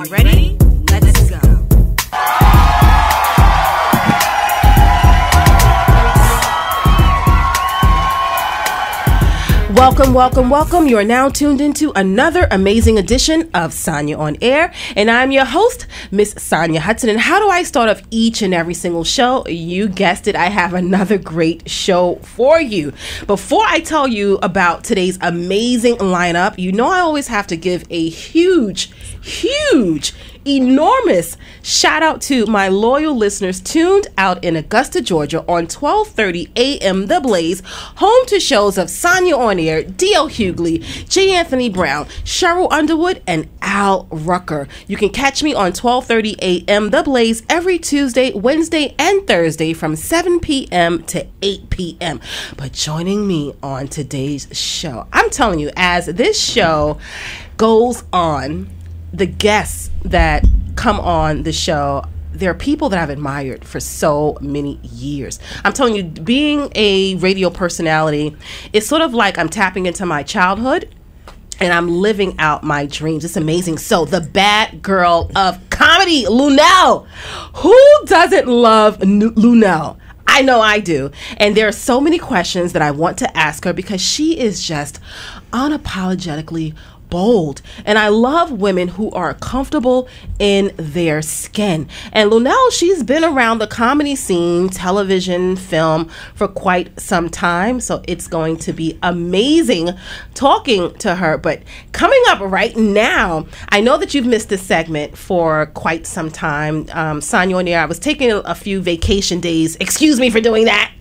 you ready? Let's go. Welcome, welcome, welcome. You are now tuned into another amazing edition of Sanya on Air, and I'm your host, Miss Sanya Hudson. And how do I start off each and every single show? You guessed it, I have another great show for you. Before I tell you about today's amazing lineup, you know I always have to give a huge, enormous shout out to my loyal listeners tuned out in Augusta, Georgia on 12:30 a.m. The Blaze, home to shows of Sanya on Air, D.L. Hughley, J. Anthony Brown, Cheryl Underwood, and Al Rucker. You can catch me on 12:30 a.m. The Blaze every Tuesday, Wednesday, and Thursday from 7 p.m. to 8 p.m. But joining me on today's show, I'm telling you, as this show goes on, the guests that come on the show, they're people that I've admired for so many years. I'm telling you, being a radio personality is sort of like I'm tapping into my childhood and I'm living out my dreams. It's amazing. So the bad girl of comedy, Luenell. Who doesn't love Luenell? I know I do. And there are so many questions that I want to ask her because she is just unapologetically bold. And I love women who are comfortable in their skin. And Luenell, she's been around the comedy scene, television, film for quite some time. So it's going to be amazing talking to her. But coming up right now, I know that you've missed this segment for quite some time. Sanya on Air, I was taking a few vacation days. Excuse me for doing that.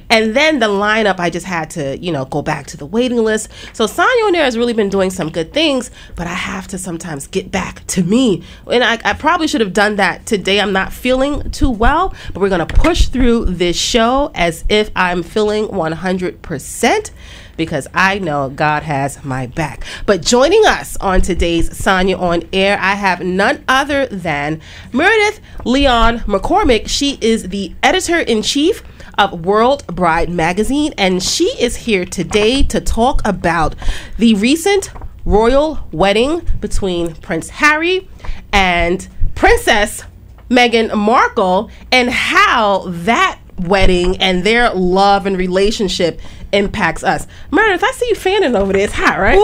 And then the lineup, I just had to, go back to the waiting list. So Sanya on Air has really been doing some good things, but I have to sometimes get back to me. And I probably should have done that today. I'm not feeling too well, but we're going to push through this show as if I'm feeling 100%. Because I know God has my back. But joining us on today's Sanya on Air, I have none other than Meredith Leon McCormick. She is the editor-in-chief of World Bride magazine, and she is here today to talk about the recent royal wedding between Prince Harry and Princess Meghan Markle, and how that wedding and their love and relationship impacts us. Meredith, I see you fanning over there. It's hot, right?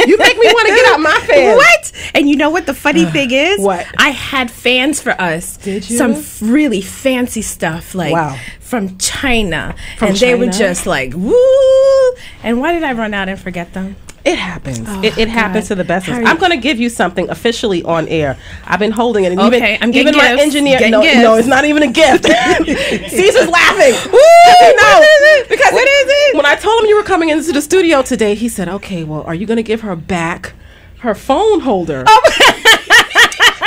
You make me want to get out my fans. What? And you know what the funny thing is? What? I had fans for us. Did you? Some really fancy stuff, like from China. They were just like, woo! And why did I run out and forget them? It happens. It happens to the best of us. I'm going to give you something officially on air. I've been holding it. And I'm even my gifts. engineer. No, it's not even a gift. Caesar's laughing. Woo! What is it? Because what is it? When I told him you were coming into the studio today, he said, okay, well, are you going to give her back her phone holder? And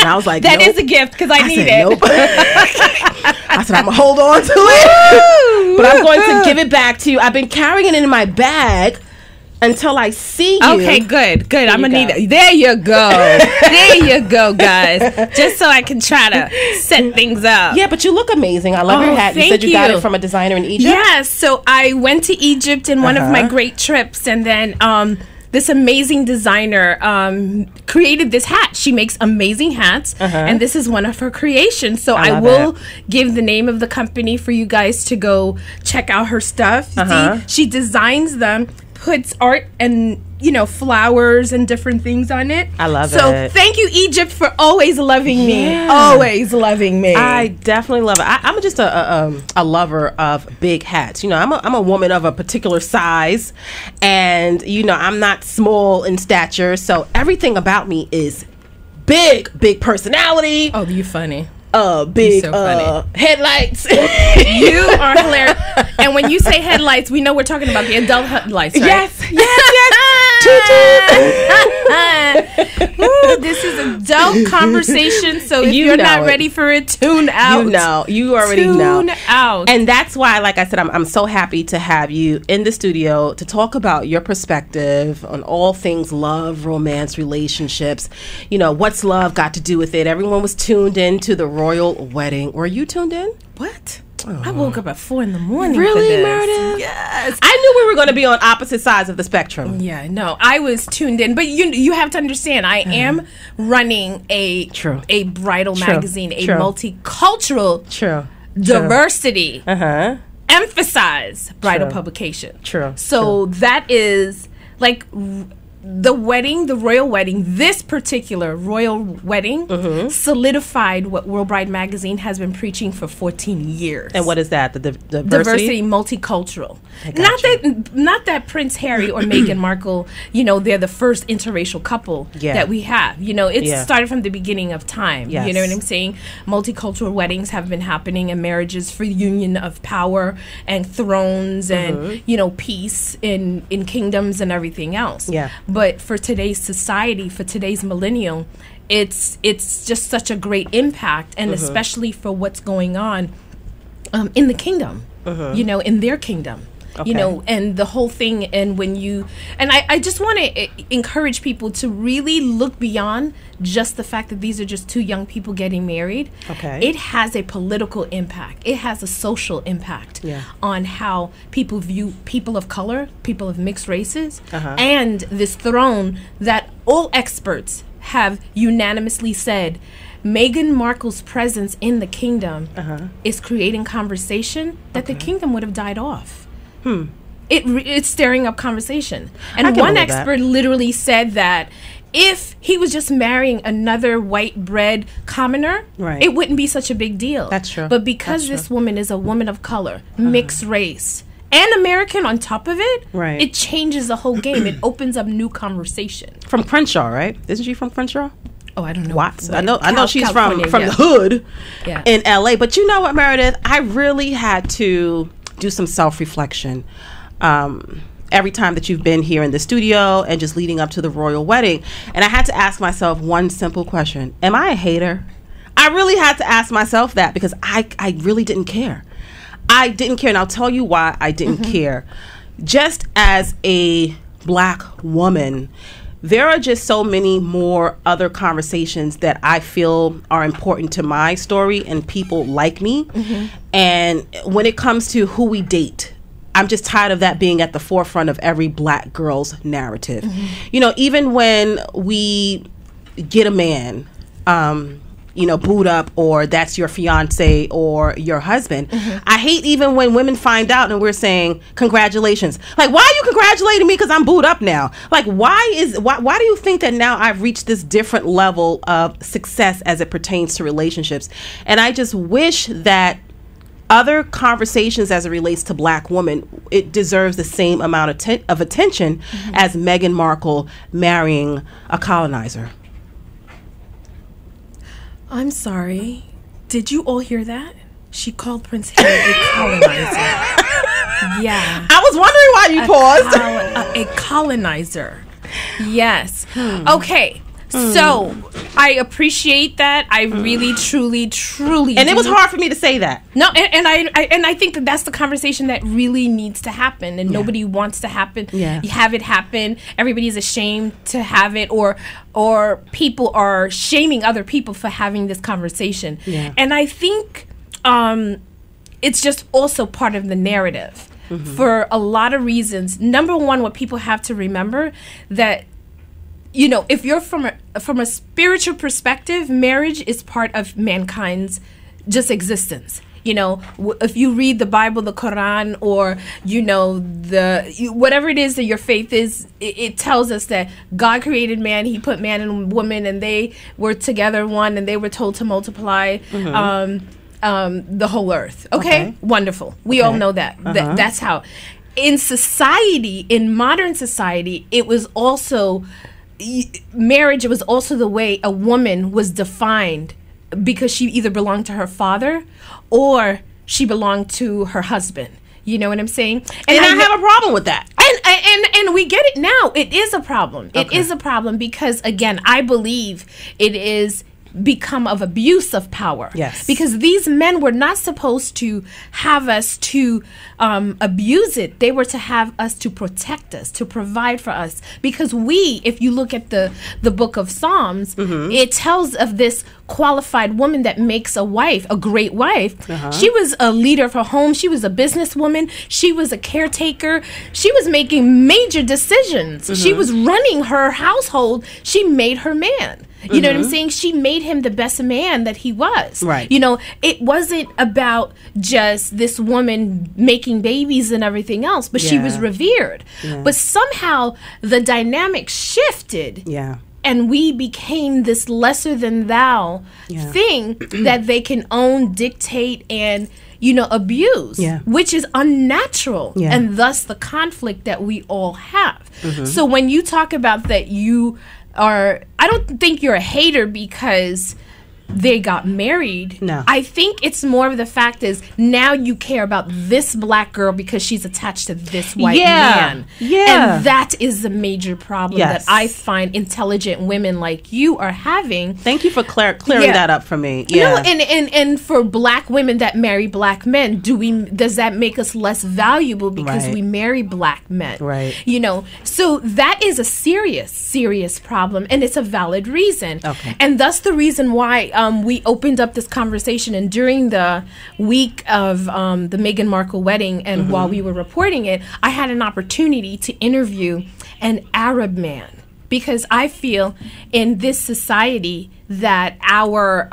I was like, that is a gift because I need it. Nope. I said, I'm going to hold on to it. But I'm going to give it back to you. I've been carrying it in my bag until I see you. Okay, good. I'm going to need it. There you go. There you go, guys. Just so I can try to set things up. Yeah, but you look amazing. I love your hat. You said you got it from a designer in Egypt? Yes. So I went to Egypt in one of my great trips, and then this amazing designer created this hat. She makes amazing hats, and this is one of her creations. So I will give the name of the company for you guys to go check out her stuff. You see, she designs them, puts art and flowers and different things on it. I love it. So thank you, Egypt, for always loving me. Always loving me. I definitely love it. I'm just a lover of big hats. I'm a woman of a particular size, and I'm not small in stature. So everything about me is big personality. Oh, you funny. Big headlights. You are hilarious. And when you say headlights, we know we're talking about the adult headlights, right? Yes. Ooh, this is adult conversation, so if you're not ready for it, tune out. You already know. Tune out. And that's why, like I said, I'm so happy to have you in the studio to talk about your perspective on all things love, romance, relationships. What's love got to do with it? Everyone was tuned in to the royal wedding. Were you tuned in? What? I woke up at 4 in the morning. Really, for this. Meredith? Yes. I knew we were going to be on opposite sides of the spectrum. Yeah, no, I was tuned in, but you have to understand, I am running a bridal magazine, a multicultural diversity emphasize bridal publication. So that is like the royal wedding, this particular royal wedding solidified what World Bride Magazine has been preaching for 14 years. And what is that? The diversity, multicultural. Not that Prince Harry or Meghan Markle, they're the first interracial couple that we have. It started from the beginning of time. Yes. You know what I'm saying? Multicultural weddings have been happening, and marriages for union of power and thrones and, peace in kingdoms and everything else. Yeah. But for today's society, for today's millennial, it's just such a great impact, and especially for what's going on in the kingdom, in their kingdom. And the whole thing, and I just want to encourage people to really look beyond just the fact that these are just two young people getting married. It has a political impact. It has a social impact on how people view people of color, people of mixed races, and this throne that all experts have unanimously said Meghan Markle's presence in the kingdom is creating conversation that the kingdom would have died off. It's stirring up conversation. And one expert literally said that if he was just marrying another white bread commoner, it wouldn't be such a big deal. That's true. But because this woman is a woman of color, mixed race, and American on top of it, it changes the whole game. It opens up new conversation. From Crenshaw, right? Isn't she from Crenshaw? Oh, I don't know. Watts. I know she's from the hood in LA. But you know what, Meredith? I really had to do some self-reflection every time that you've been here in the studio and just leading up to the royal wedding. And I had to ask myself one simple question. Am I a hater? I really had to ask myself that, because I really didn't care. I didn't care, and I'll tell you why I didn't care. Just as a Black woman, there are just so many more other conversations that I feel are important to my story and people like me. And when it comes to who we date, I'm just tired of that being at the forefront of every Black girl's narrative. Even when we get a man, booed up, or that's your fiance or your husband. I hate even when women find out and we're saying congratulations. Like, why are you congratulating me because I'm booed up now? Like, why do you think that now I've reached this different level of success as it pertains to relationships? And I just wish that other conversations as it relates to Black women, it deserves the same amount of attention as Meghan Markle marrying a colonizer. I'm sorry. Did you all hear that? She called Prince Harry a colonizer. Yeah. I was wondering why you paused. A colonizer. Yes. Okay. So I appreciate that. I really, truly and it was hard for me to say that. No, and I think that that's the conversation that really needs to happen, and nobody wants to happen. You have it happen. Everybody's ashamed to have it, or people are shaming other people for having this conversation. And I think it's just also part of the narrative for a lot of reasons. Number one, what people have to remember that, if you're from a spiritual perspective, marriage is part of mankind's just existence. If you read the Bible, the Quran, or whatever it is that your faith is, it tells us that God created man. He put man and woman, and they were together one, and they were told to multiply the whole earth. Okay? Wonderful. We all know that. That's how. In society, in modern society, it was also marriage. It was also the way a woman was defined, because she either belonged to her father or she belonged to her husband. You know what I'm saying? And I have a problem with that. And we get it now. It is a problem. It is a problem because, again, I believe it is become of abuse of power. Yes. Because these men were not supposed to have us to abuse it. They were to have us to protect us, to provide for us. Because if you look at the book of Psalms, it tells of this qualified woman that makes a wife, a great wife. She was a leader of her home. She was a businesswoman. She was a caretaker. She was making major decisions. She was running her household. She made her man. You know what I'm saying? She made him the best man that he was. Right. You know, it wasn't about just this woman making babies and everything else, but she was revered. But somehow the dynamic shifted. Yeah. And we became this lesser than thou thing that they can own, dictate, and, you know, abuse, which is unnatural. And thus the conflict that we all have. So when you talk about that, I don't think you're a hater because they got married. No. I think it's more of the fact is now you care about this black girl because she's attached to this white man. Yeah. And that is the major problem that I find intelligent women like you are having. Thank you for clearing that up for me. Yeah. You know, and for black women that marry black men, does that make us less valuable because we marry black men? Right. You know, so that is a serious problem, and it's a valid reason. Okay. And thus the reason why we opened up this conversation, and during the week of the Meghan Markle wedding, and while we were reporting it, I had an opportunity to interview an Arab man, because I feel in this society that our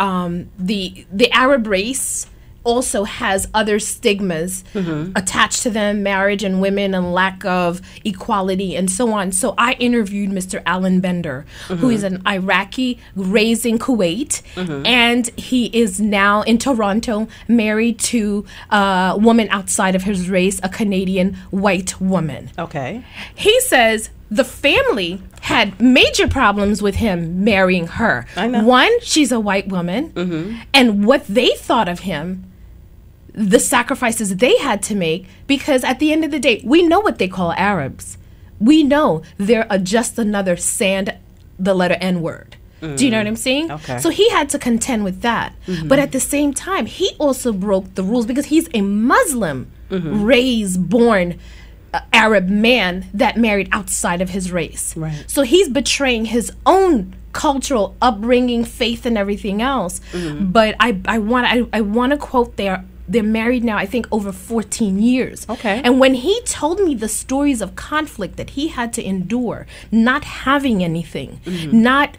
the Arab race also has other stigmas attached to them, marriage and women and lack of equality and so on. So I interviewed Mr. Alan Bender, who is an Iraqi raised in Kuwait, and he is now in Toronto, married to a woman outside of his race, a Canadian white woman. Okay. He says the family had major problems with him marrying her. I know. One, she's a white woman, and what they thought of him, the sacrifices they had to make, because at the end of the day, we know what they call Arabs. We know they're just another the letter N word. Do you know what I'm saying? Okay. So he had to contend with that. But at the same time, he also broke the rules because he's a Muslim, raised, born Arab man that married outside of his race. Right. So he's betraying his own cultural upbringing, faith, and everything else. But I want to quote they're married now, I think, over 14 years. Okay. And when he told me the stories of conflict that he had to endure, not having anything, not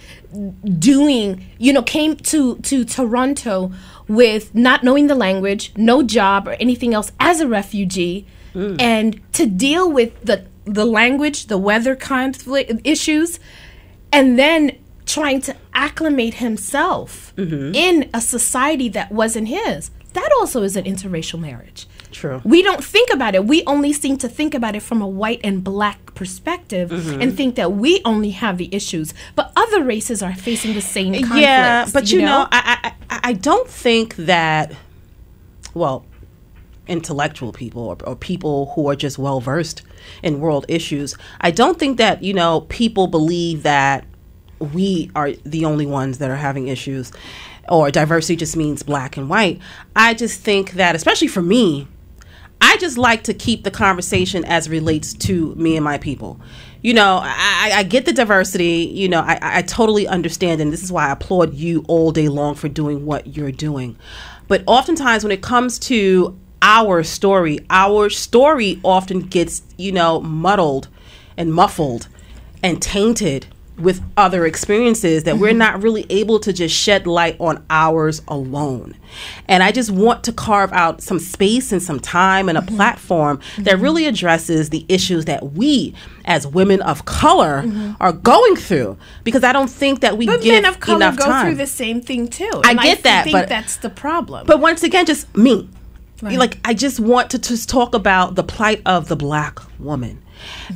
doing, came to Toronto with not knowing the language, no job or anything else as a refugee, and to deal with the language, the weather conflict issues, and then trying to acclimate himself in a society that wasn't his. That also is an interracial marriage. True. We don't think about it. We only seem to think about it from a white and black perspective and think that we only have the issues. But other races are facing the same conflicts. Yeah, but you know, I don't think that, well, intellectual people or people who are just well-versed in world issues, I don't think that, people believe that we are the only ones that are having issues, or diversity just means black and white. I just think that, especially for me, I just like to keep the conversation as it relates to me and my people. I get the diversity, I totally understand, and this is why I applaud you all day long for doing what you're doing. But oftentimes when it comes to our story often gets, muddled and muffled and tainted with other experiences that we're not really able to just shed light on ours alone. And I just want to carve out some space and some time and a platform that really addresses the issues that we as women of color are going through, because I don't think that we give men of color enough go time. Through the same thing too. I get that, but that's the problem. But once again, just me. Right. Like, I just want to just talk about the plight of the black woman.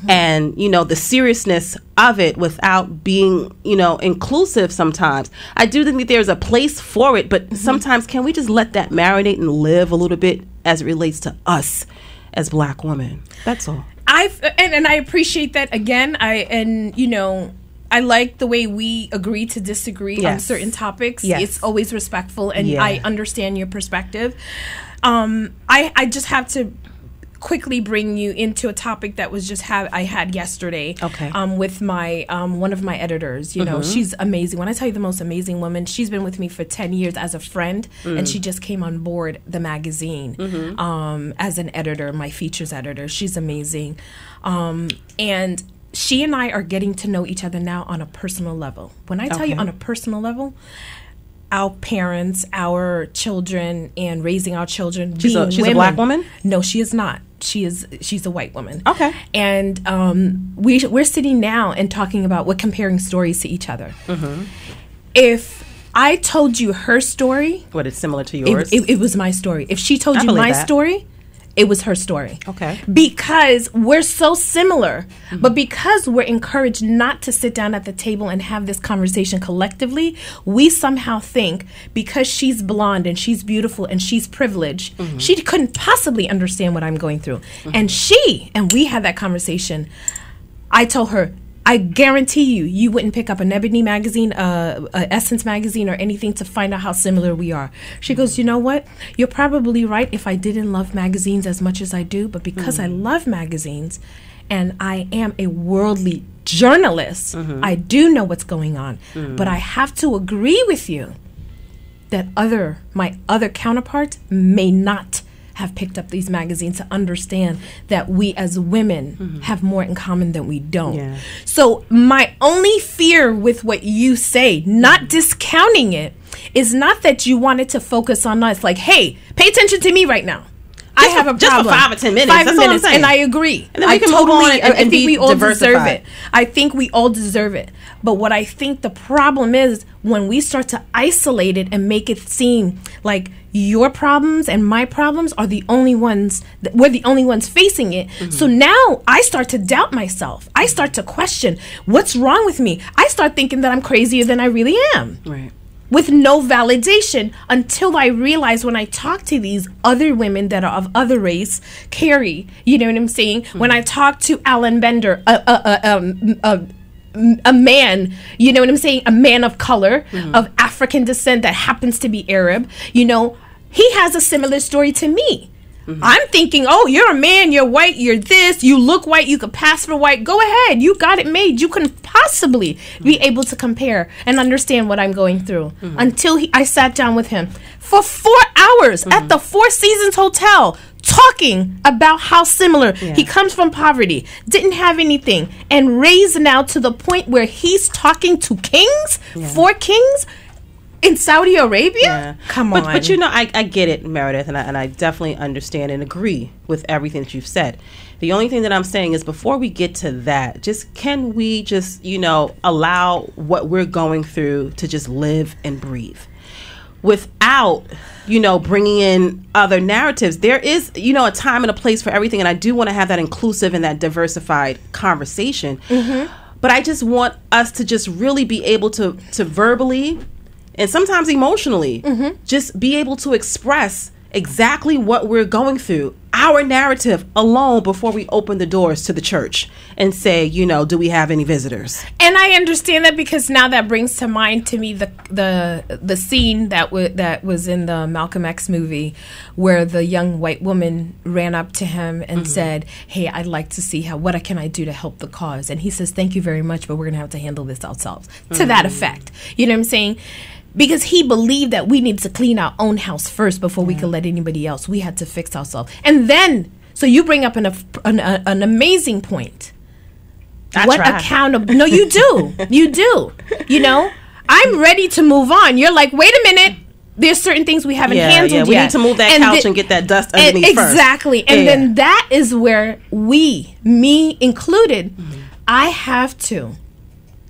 And, the seriousness of it without being, inclusive sometimes. I do think that there's a place for it, but sometimes can we just let that marinate and live a little bit as it relates to us as black women? That's all. And I appreciate that again. I like the way we agree to disagree on certain topics. Yes. It's always respectful, and I understand your perspective. I just have to quickly bring you into a topic that was I had yesterday. Okay. With my one of my editors. You know, she's amazing. When I tell you the most amazing woman, she's been with me for 10 years as a friend, and she just came on board the magazine as an editor, my features editor. She's amazing, and she and I are getting to know each other now on a personal level. When I tell you on a personal level, our parents, our children, and raising our children. She's a black woman? No, she is not. She's a white woman. Okay. And we're sitting now and talking about, we're comparing stories to each other. If I told you her story, what is similar to yours? It was my story. If she told you my story, it was her story. Okay. Because we're so similar, but because we're encouraged not to sit down at the table and have this conversation collectively, we somehow think because she's blonde and she's beautiful and she's privileged, she couldn't possibly understand what I'm going through. And we had that conversation. I told her, I guarantee you wouldn't pick up an Ebony magazine, a Essence magazine, or anything to find out how similar we are. She goes, you know what? You're probably right if I didn't love magazines as much as I do, but because I love magazines and I am a worldly journalist, I do know what's going on. But I have to agree with you that my other counterparts may not have picked up these magazines to understand that we as women have more in common than we don't. Yeah. So my only fear with what you say, not discounting it, is not that you wanted to focus on us. Like, hey, pay attention to me right now. I have a problem. Just for 5 or 10 minutes. 5 minutes, and I agree. And then we can move on and think we all deserve it. I think we all deserve it. But what I think the problem is when we start to isolate it and make it seem like your problems and my problems are the only ones, we're the only ones facing it. So now I start to doubt myself. I start to question, what's wrong with me? I start thinking that I'm crazier than I really am. Right. With no validation, until I realize when I talk to these other women that are of other race, Carrie, you know what I'm saying? When I talk to Alan Bender, a man, you know what I'm saying? A man of color, of African descent that happens to be Arab, you know, he has a similar story to me. I'm thinking, oh, you're a man, you're white, you're this, you look white, you could pass for white. Go ahead, you got it made. You couldn't possibly be able to compare and understand what I'm going through. Until I sat down with him for 4 hours at the Four Seasons Hotel, talking about how similar he comes from poverty, didn't have anything, and raised now to the point where he's talking to kings, 4 kings, in Saudi Arabia? Come on. But you know, I get it, Meredith, and I definitely understand and agree with everything that you've said. The only thing that I'm saying is before we get to that, can we just, you know, allow what we're going through to just live and breathe without, you know, bringing in other narratives. There is, you know, a time and a place for everything, and I do want to have that inclusive and that diversified conversation. But I just want us to just really be able to verbally and sometimes emotionally, just be able to express exactly what we're going through, our narrative alone, before we open the doors to the church and say, you know, do we have any visitors? And I understand that, because now that brings to mind to me the scene that was in the Malcolm X movie, where the young white woman ran up to him and said, hey, I'd like to see what can I do to help the cause? And he says, thank you very much, but we're going to have to handle this ourselves. To that effect. You know what I'm saying? Because he believed that we needed to clean our own house first before we could let anybody else. We had to fix ourselves. And then, so you bring up an amazing point. No, you do. You do. You know, I'm ready to move on. You're like, wait a minute. There's certain things we haven't handled yet. We need to move that couch and get that dust underneath first. Exactly. And then that is where me included, I have to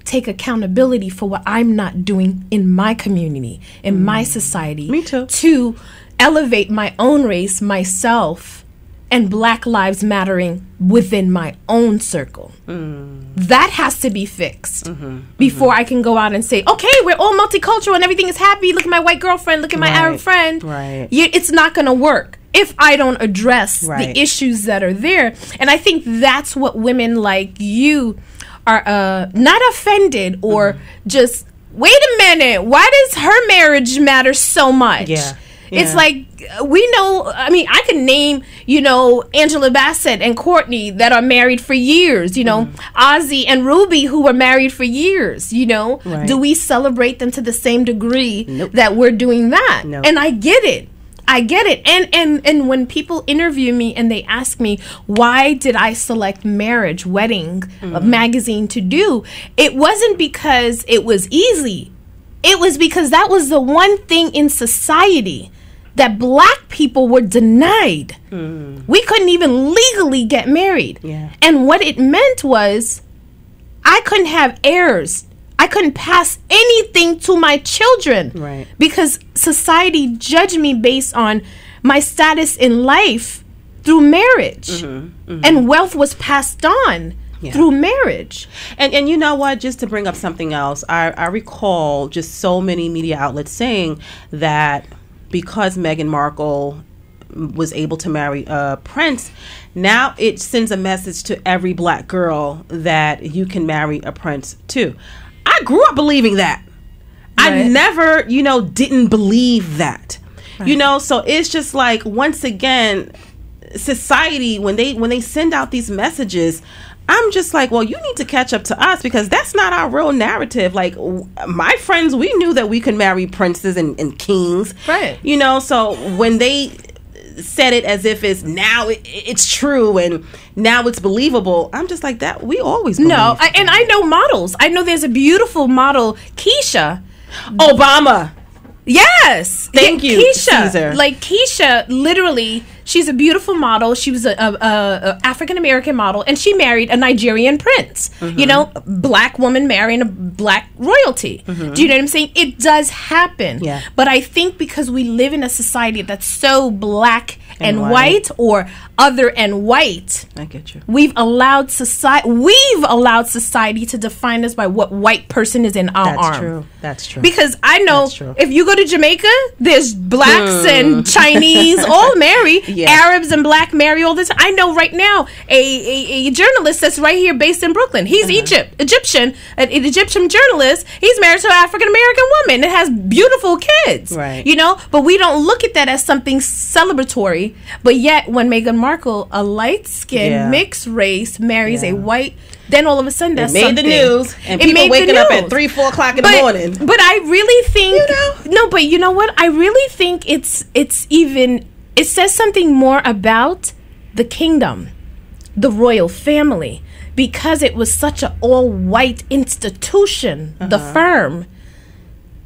take accountability for what I'm not doing in my community, in my society. Me too. To elevate my own race, myself, and Black Lives Mattering within my own circle. That has to be fixed before I can go out and say, okay, we're all multicultural and everything is happy. Look at my white girlfriend. Look at my Arab friend. It's not going to work if I don't address the issues that are there. And I think that's what women like you not offended or just, wait a minute, why does her marriage matter so much? Yeah. It's like, we know, I mean, I can name, Angela Bassett and Courtney that are married for years, Ozzy and Ruby who were married for years, Right. Do we celebrate them to the same degree Nope. that we're doing that? Nope. And I get it. And when people interview me and they ask me, why did I select marriage, wedding, magazine to do? It wasn't because it was easy. It was because that was the one thing in society that black people were denied. We couldn't even legally get married. Yeah. And what it meant was I couldn't have heirs. I couldn't pass anything to my children. Right. Because society judged me based on my status in life through marriage. And wealth was passed on through marriage. And you know what? Just to bring up something else, I recall just so many media outlets saying that because Meghan Markle was able to marry a prince, now it sends a message to every black girl that you can marry a prince too. I grew up believing that. Right. I never, didn't believe that. Right. So it's just like, once again, society, when they send out these messages, I'm just like, well, you need to catch up to us, because that's not our real narrative. Like, my friends, we knew that we could marry princes and kings. Right. So when they said it as if it's true and now it's believable, I'm just like, that we always believed. No, and I know models. I know there's a beautiful model, Keisha. Obama. Yes. Thank you, Keisha. Caesar. Like, Keisha, literally, she's a beautiful model. She was a African-American model, and she married a Nigerian prince. Black woman marrying a black royalty. Do you know what I'm saying? It does happen. Yeah. But I think because we live in a society that's so black and white. white, or other and white, I get you. we've allowed society to define us by what white person is in our arm. That's true. Because I know That's true. if you go to Jamaica, there's blacks and Chinese all marry. Yeah. Arabs and black marry all the time. I know right now a journalist that's right here based in Brooklyn. He's Egyptian, an Egyptian journalist. He's married to an African American woman that has beautiful kids. Right. But we don't look at that as something celebratory. But yet, when Meghan Markle, a light-skinned, mixed race, marries a white, then all of a sudden that's made something. the news, and people waking up at 3-4 o'clock in the morning. But I really think no. But you know what? I really think it says something more about the kingdom, the royal family, because it was such an all-white institution, the firm,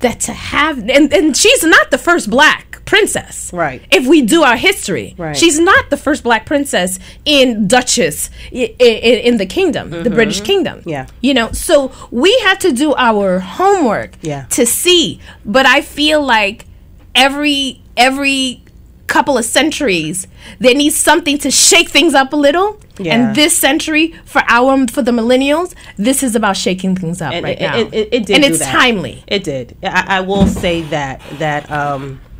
that to have and she's not the first black princess. Right. If we do our history. Right. She's not the first black princess in Duchess in the kingdom, the British kingdom. Yeah. So we have to do our homework to see. But I feel like every couple of centuries there needs something to shake things up a little. Yeah. And this century, for the millennials, this is about shaking things up right now. It did, and it's timely. It did. I will say that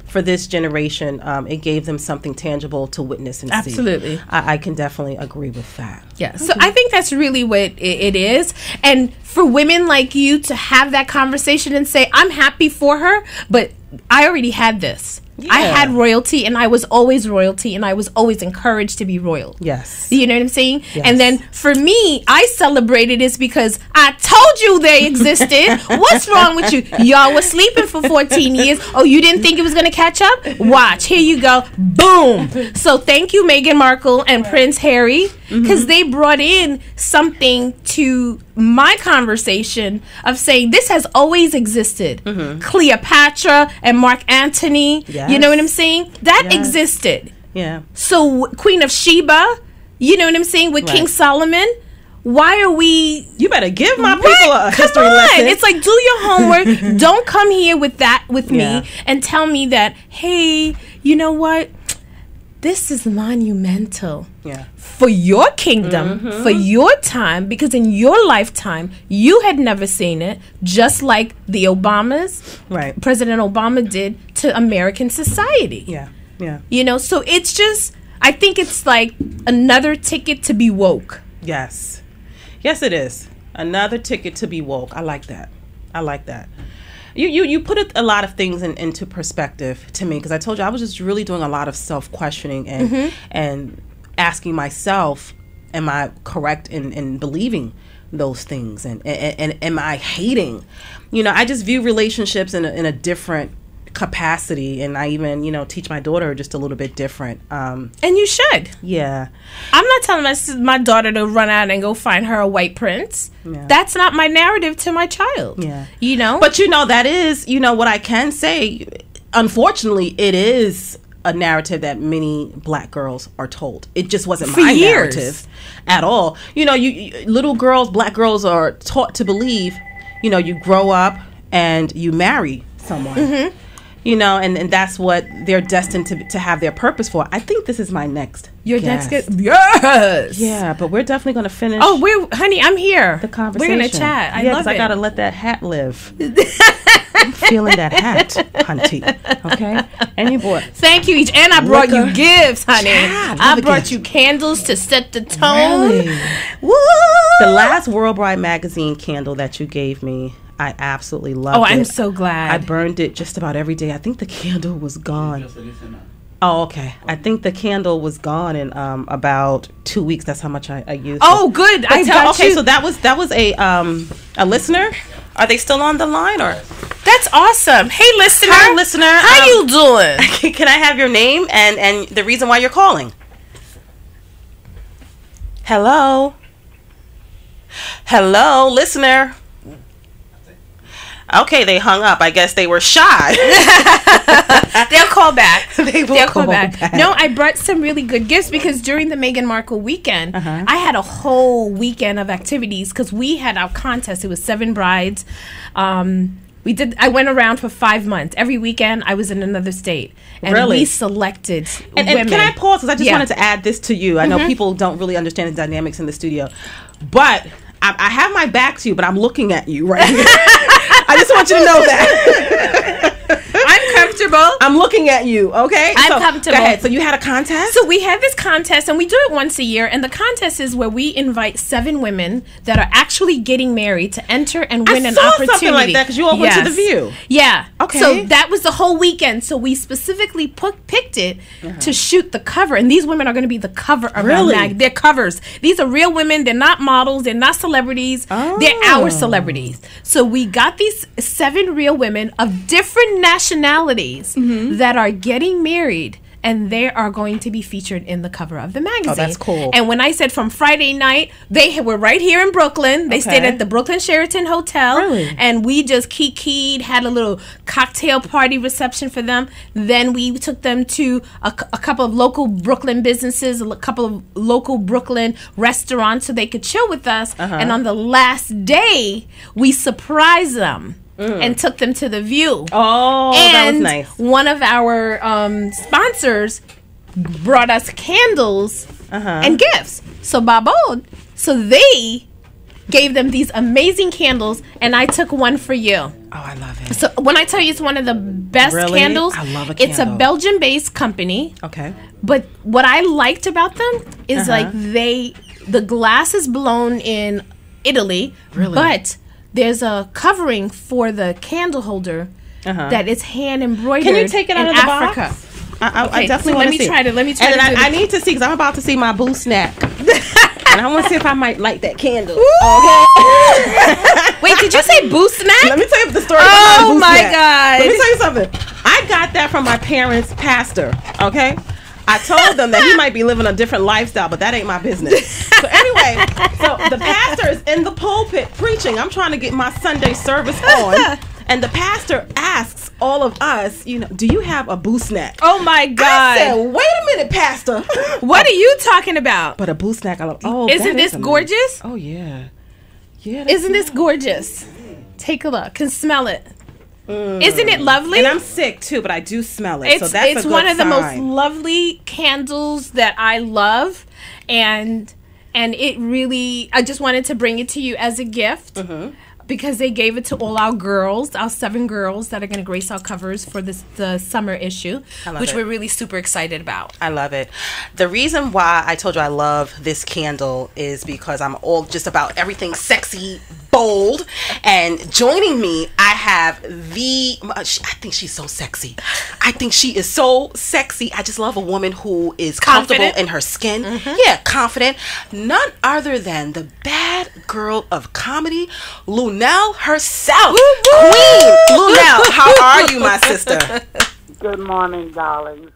for this generation, it gave them something tangible to witness and see. Absolutely. I can definitely agree with that. Yeah. So I think that's really what it is. And for women like you to have that conversation and say, I'm happy for her, but I already had this. Yeah. I had royalty, and I was always royalty, and I was always encouraged to be royal. Yes. You know what I'm saying? Yes. And then for me, I celebrated this because I told you they existed. What's wrong with you? Y'all was sleeping for 14 years. Oh, you didn't think it was going to catch up? Watch. Here you go. Boom. So thank you, Meghan Markle and Prince Harry, because they brought in something to my conversation of saying this has always existed. Cleopatra and Mark Antony. Yes. You know what I'm saying? That existed. Yeah. So Queen of Sheba, you know what I'm saying, with King Solomon. Why are we... You better give my people a history lesson. It's like, do your homework. Don't come here with me and tell me that, hey, you know what? This is monumental for your kingdom, for your time, because in your lifetime, you had never seen it, just like the Obamas, President Obama did to American society. Yeah. So it's just, I think it's like another ticket to be woke. Yes. Yes, it is. Another ticket to be woke. I like that. I like that. You put a lot of things into perspective to me, because I told you I was just really doing a lot of self-questioning and asking myself, am I correct in believing those things, and am I hating? I just view relationships in a different capacity, and I even teach my daughter just a little bit different. And you should. Yeah. I'm not telling my daughter to run out and go find her a white prince. Yeah. That's not my narrative to my child. Yeah. But that is what I can say. Unfortunately, it is a narrative that many black girls are told. It just wasn't my narrative at all. Little girls, black girls are taught to believe, you grow up and you marry someone. And that's what they're destined to have their purpose for. I think this is my next guest. Yes. Yeah, but we're definitely going to finish. Oh, honey, I'm here. The conversation. We're going to chat. I love it. I got to let that hat live. I'm feeling that hat, hunty. Okay? And you bought. Thank you, each. And I brought you gifts, honey. I brought you candles to set the tone. Really? Woo! The last World Bride magazine candle that you gave me, I absolutely loved it. Oh, I'm so glad. I burned it just about every day. I think the candle was gone. Oh, okay. I think the candle was gone in about 2 weeks. That's how much I used. Oh, good. So that was a listener. Are they still on the line, or? That's awesome. Hey, listener. Hi, listener. How you doing? Can I have your name and the reason why you're calling? Hello, listener. Okay, they hung up. I guess they were shy. They'll call back. They'll call back. No, I brought some really good gifts because during the Meghan Markle weekend, I had a whole weekend of activities because we had our contest. It was 7 brides. I went around for 5 months. Every weekend, I was in another state. And we selected women. And can I pause? Because I just wanted to add this to you. I know people don't really understand the dynamics in the studio. But I have my back to you, but I'm looking at you right here. I just want you to know that. I'm comfortable. I'm looking at you, okay? I'm comfortable. Go ahead. So you had a contest? So we had this contest, and we do it once a year. And the contest is where we invite 7 women that are actually getting married to enter and win an opportunity. Something like that because you all went to the View. Yeah. Okay. So that was the whole weekend. So we specifically picked it to shoot the cover. And these women are going to be the cover of our mag. They're covers. These are real women. They're not models. They're not celebrities. Oh. They're our celebrities. So we got these 7 real women of different nationalities that are getting married, and they are going to be featured in the cover of the magazine. Oh, that's cool. And when I said from Friday night, they were right here in Brooklyn. They stayed at the Brooklyn Sheraton Hotel. Really? And we just kikied, had a little cocktail party reception for them. Then we took them to a couple of local Brooklyn businesses, a couple of local Brooklyn restaurants so they could chill with us. And on the last day, we surprised them. And took them to the View. Oh, that was nice. One of our sponsors brought us candles and gifts. So they gave them these amazing candles, and I took one for you. Oh, I love it. So when I tell you it's one of the best candles, I love a candle. It's a Belgian-based company. Okay. But what I liked about them is the glass is blown in Italy. Really? But there's a covering for the candle holder that is hand embroidered. Can you take it out of the Africa. Box? I definitely want to see. Let me try it. I need to see because I'm about to see my boo snack. And I want to see if I might light that candle. Okay. Wait, did you say boo snack? Let me tell you the story. Oh my God. Let me tell you something. I got that from my parents' pastor. Okay. I told them that he might be living a different lifestyle, but that ain't my business. So anyway, the pastor is in the pulpit preaching. I'm trying to get my Sunday service on. And the pastor asks all of us, do you have a boo snack? Oh my God. I said, wait a minute, pastor. What are you talking about? But a boo snack, I love. Oh, isn't this gorgeous? Oh, yeah. Yeah. Isn't this gorgeous? Take a look. Can smell it. Isn't it lovely? And I'm sick too, but I do smell it. So that's it's one of the most lovely candles that I love, and it really. I just wanted to bring it to you as a gift. because they gave it to all our girls, our 7 girls that are going to grace our covers for the summer issue, which we're really super excited about. I love it. The reason why I told you I love this candle is because I'm all just about everything sexy, bold, and joining me, I have I think she's so sexy. I think she is so sexy. I just love a woman who is comfortable in her skin. Yeah, confident. None other than the bad girl of comedy, Lunel herself. Queen Lunel, how are you, my sister? Good morning, darlings.